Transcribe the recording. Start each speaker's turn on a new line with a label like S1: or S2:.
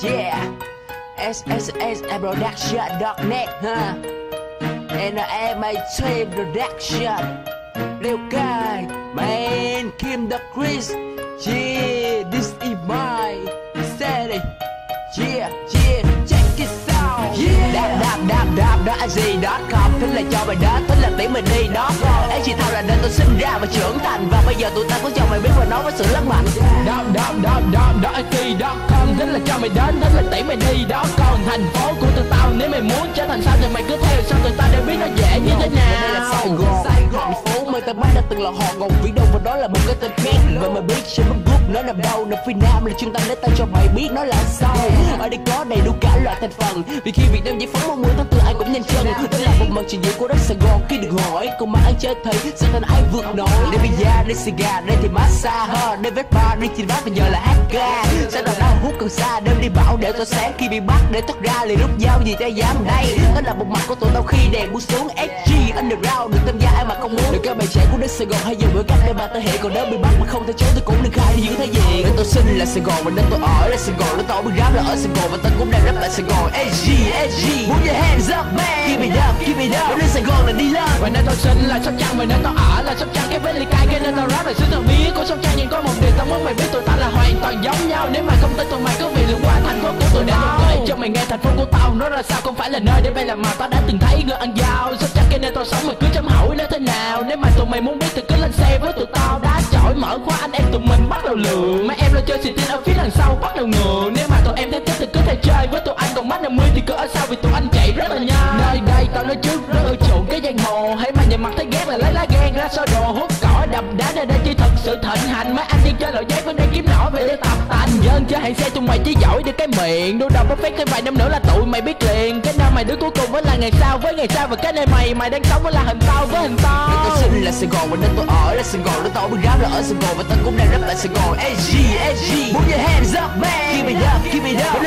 S1: Yeah, SSS Production.net ha. NMA2 Production. Liêu Cai, Man, Kim the Chris. Yeah, this is my Sally. Yeah, check it out. Yeah. Đáp gì đó com, thích là cho mày đến, thích là tiễn mình đi đó. Ấy chỉ tao là nên tôi sinh ra và trưởng thành, và bây giờ tụi tao có cho mày biết và nói với sự lớn mạnh. .com, thích là cho mày đến, thích là tiễn mày đi đó. Còn thành phố của tụi tao, nếu mày muốn trở thành sao thì mày cứ theo, sao tụi tao đều biết nó dễ như thế nào. Đây là Sài Gòn, thành phố mày ta bắt đã từng là họ Gòn Vĩ Đông, và đó là một cái tên khác. Và mày biết trên mức group nó nằm đâu, nằm phía Nam là trung tâm để tao cho mày biết nó là sao. Ở đây có đầy đủ cả loại thành phần, vì khi Việt Nam giải phóng mong muốn tháng 4 ai cũng nhanh chân. Đó là một màn trình diễn của đất Sài Gòn. Khi được hỏi cùng mà anh chơi thấy sẽ thành ai vượt nổi. Đây bây giờ đây xì gà, đây thì massage hơn, đây vết bar, đây chinh vác bây giờ là hát ca. Sẽ là đau hút cần xa, đêm đi bão để tỏa sáng. Khi bị bắt để thoát ra liền rút dao gì ta dám đây. Đó là một mặt của tụi tao khi đèn buông xuống. SG Underground được tham gia ai mà không muốn. Được các bạn trẻ của đất Sài Gòn hay dùng với cách để mà thể hiện. Còn nếu bị bắt mà không thể trốn thì cũng đừng khai những thế gì. Nên tôi sinh là Sài Gòn và nên tôi ở là Sài Gòn. Nên tôi biết rap là ở Sài Gòn và tôi cũng đang rap tại Sài Gòn. SG put your hands up man, keep it up. Đến Sài Gòn là đi lên. Và nên tôi sinh là Sóc Trăng và nên tôi ở là Sóc Trăng. Cái bên ly cay cái nên tôi rap là xứ tao biết của Sóc Trăng. Nhưng có một điều tao muốn mày biết, tụi tao là hoàn toàn giống nhau. Nếu mà không tin tụi mày cứ việc lượn qua thành phố của tụi để tôi kể cho mày nghe thành phố của tao nó ra sao. Không phải là nơi để bay làm màu, tao đã từng thấy người ăn dao. Sóc Trăng cái nên tao sống mày cứ chấm hỏi nó thế nào. Nếu mà tụi mày muốn biết thì cứ lên xe với tụi tao. Đá chổi mở khóa anh em tụi mình bắt đầu lượn. Mấy em lo chơi xì tin ở phía đằng sau bắt đầu ngựa. Nếu mà tụi em thấy thích thì cứ theo chơi với tụi anh. Còn mắt 50 thì cứ ở sau vì tụi anh chạy rất là nhanh. Nơi đây tao nói trước rất ưa chuộng cái giang hồ. Hãy mà nhìn mặt thấy ghét là lấy lá gan ra soi đồ. Hút cỏ đập đá nơi đây chỉ thật sự thịnh hành. Mấy anh đi chơi loại giấy vẫn đang kiếm nỏ về để tập tành. Dân chơi hàng xe tụi mày chỉ giỏi được cái miệng. Đua đầu có phép thêm vài năm nữa là tụi mày biết liền. Cái nơi mày đứng cuối cùng với là ngày sau với ngày sau. Và cái nơi mày đang sống với là hình tao với hình tao. Nên tôi sinh là Sài Gòn và nên tôi ở là Sài Gòn. Nên tao biết rap là ở Sài Gòn và tao cũng đang rap tại Sài Gòn. SG put your hands up man, keep it up.